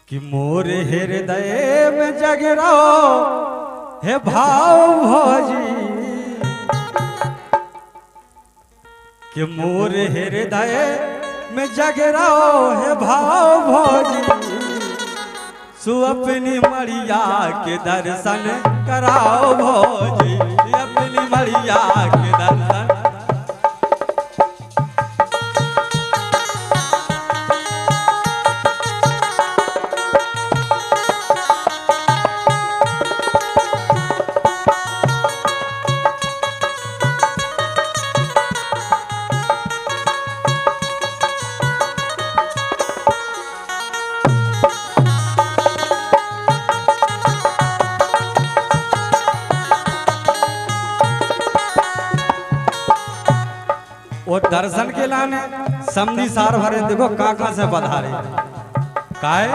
कि मोर हृदय में जग रहो हे भाव भोजी, कि मोर हृदय में जग रहो हे भाव भोजी, सु अपनी मरिया के दर्शन कराओ भोजी, अपनी मरिया के दर्शन। वो दर्शन के लाने समझी सार भरे देखो काका से बधारे काहे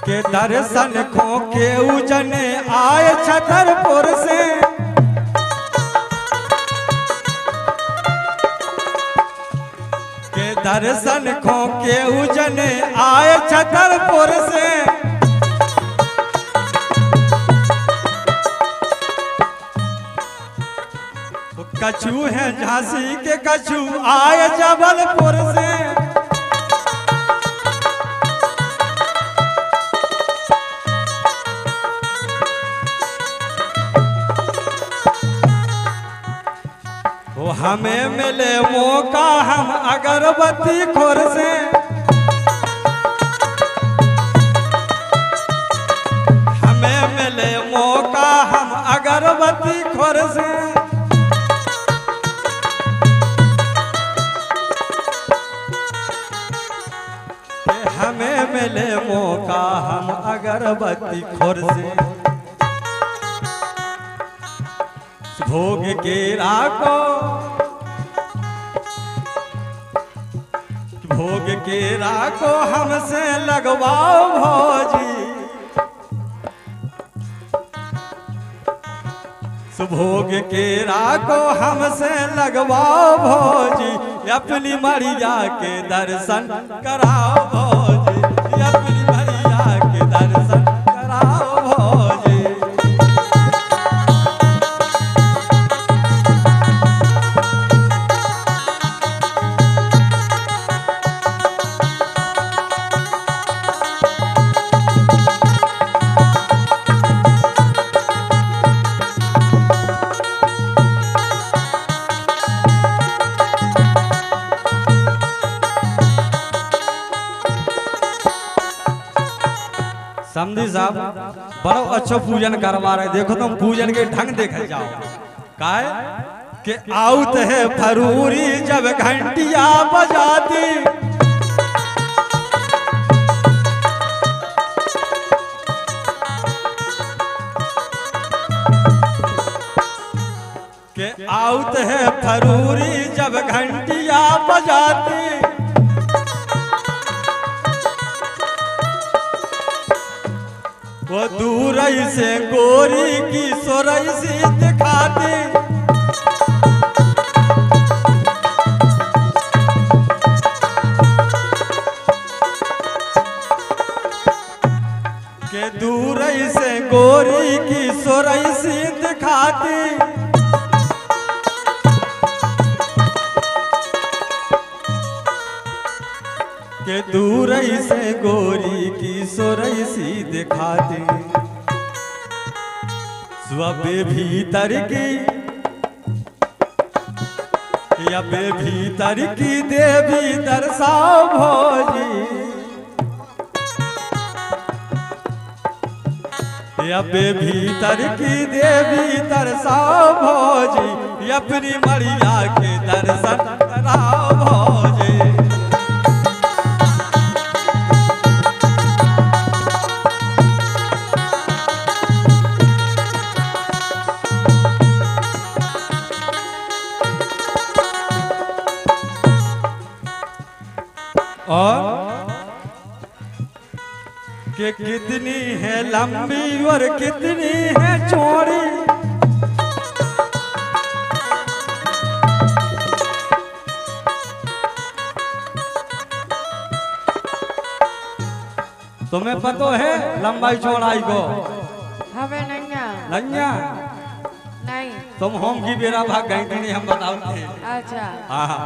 के दर्शन को के उजने आए छतरपुर से, के दर्शन को के उजने आए छतरपुर से, कछु है झांसी के कछु आए जबलपुर से, वो हमें मिले मौका हम अगरबत्ती खोर से, हमें मिले मौका हम अगरबत्ती खोर से, हमें मिले मौका हम अगरबत्ती खोर से, भोग के राको भोग के राको हमसे लगवाओ भोजी, सुभोग के राको हमसे लगवाओ भोजी, अपनी मरिया के दर्शन कराओ भोजी, अपनी मरिया के दर्शन कराओ भोजी। समझी साहब बड़ो अच्छो पूजन करवा रहे, देखो तुम पूजन के ढंग देखे जाओ काहे के आउत है फरूरी जब घंटिया बजाती, के आउत है फरूरी जब घंटिया बजाती, वो दूर से गोरी की सोरई सी दिखाती, के दूर से गोरी की सोरई सी दिखाती, के दूर से गोरी की सोरई सी दिखाती, स्वबे भीतर की यबे भीतर की देवी दर्शाओ भोजी, यबे भीतर की देवी दर्शाओ भोजी, अपनी मरिया के दर्शन कराओ भोजी। और कि कितनी है लंबी और कितनी है चौड़ी, तुम्हें पता है लंबाई चौड़ाई को? हमें नहीं नैया नहीं। तुम होम की बेरा भाग गई थी नहीं, हम बताते हैं। अच्छा हाँ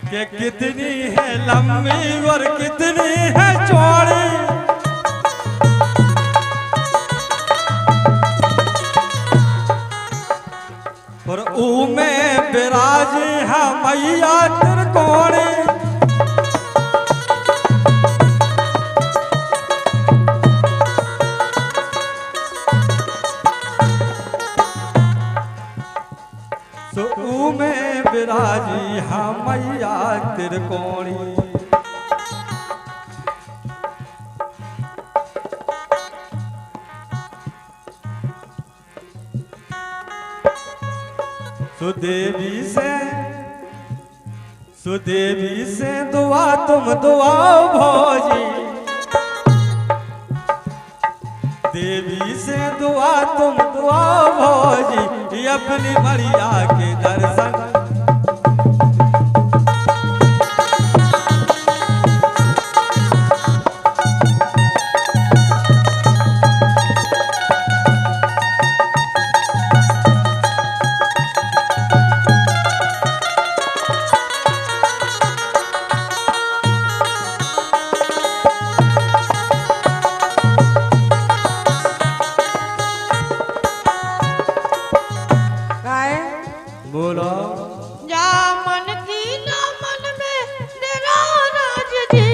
कि कितनी है लंबी और कितनी है चौड़ी, और ऊ में विराज है मैया त्रिकोणी। तो ऊ में विराजी है मैया त्रिकोणी। सुदेवी से दुआ तुम दुआ भोजी, देवी से दुआ तुम दुआ भोजी, अपनी मरिया के दर्शन। बोलो जा मन की ना मन में तेरा राज जी,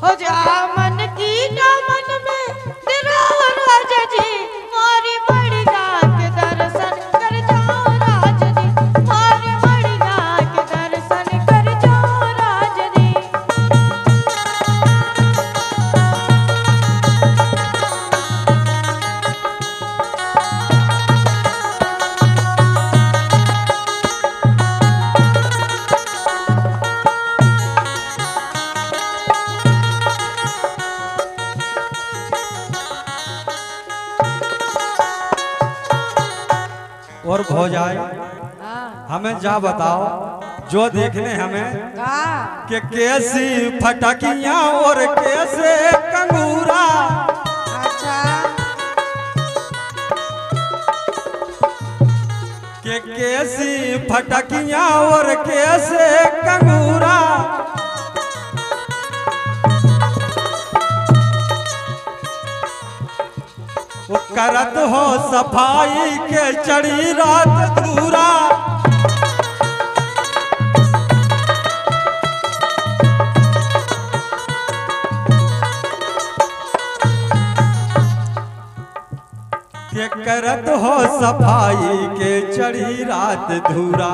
हो जा मन की ना मन में तेरा राज जी, मारी बढ़िया के दर्शन कर जाओ राज जी, मारी बढ़िया के दर्शन कर जाओ राज जी। और भौजाई हाँ हमें जा बताओ जो देखने हमें कि कैसी फटकियां और कैसे कंगूरा। अच्छा कि कैसी फटकियां और कैसे कंगूरा, वो करत हो सफाई के चढ़ी रात दूरा। के करत हो सफाई के चढ़ी रात धूरा।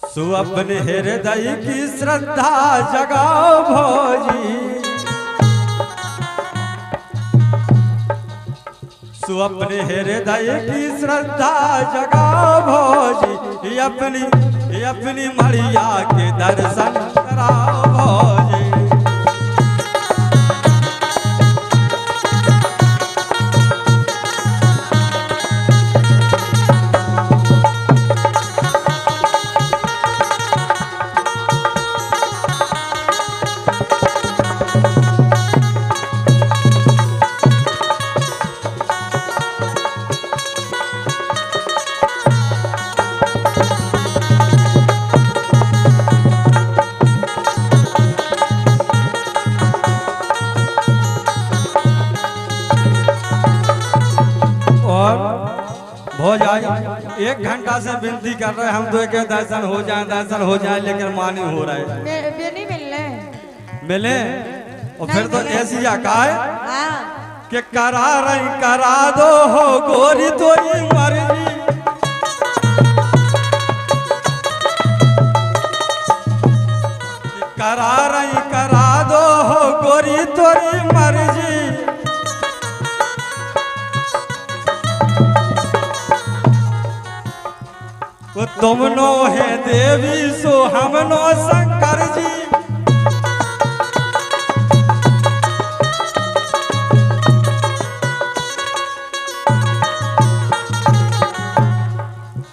सु अपने हृदय की श्रद्धा जगाओ भोजी, सु अपने हृदय की श्रद्धा जगाओ भोजी, अपनी मरिया के दर्शन कराओ भोजी। हो जाए 1 घंटा से विनती कर रहे हम तो के दर्शन हो जाए लेकिन मानी हो रहा है। नहीं मिले और फिर तो ऐसी आकाए हाँ। कि करा दो हो गोरी तो मर्जी, करा दो हो गोरी तोरी मर्जी। वो तुम नो है देवी सो हम नो शंकर जी।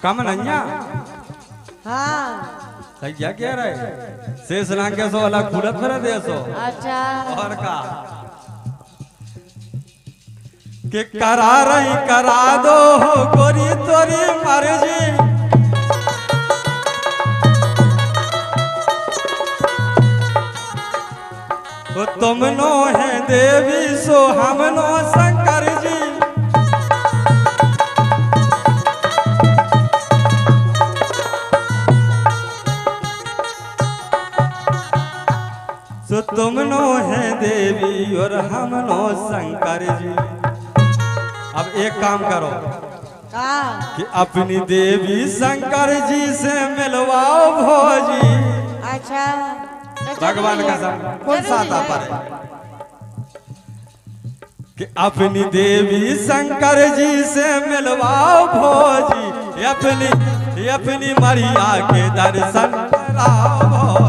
कम नैया हाँ क्या कह रहे शेष नाग के सो अलग खुलत मेरा देसो अच्छा और का कि करा रही करा दो हो गोरी तोरी मर्जी तो तुम नो है देवी सो हम नो शंकर जी सो तुम नो है देवी और हम नो शंकर जी। अब एक काम करो कि अपनी देवी शंकर जी से मिलवाओ भोजी। अच्छा भगवान का सब कौन सा आता पर कि अपनी देवी शंकर जी से मिलवाओ भोजी अपनी मरिया के दर्शन कराओ भोजी।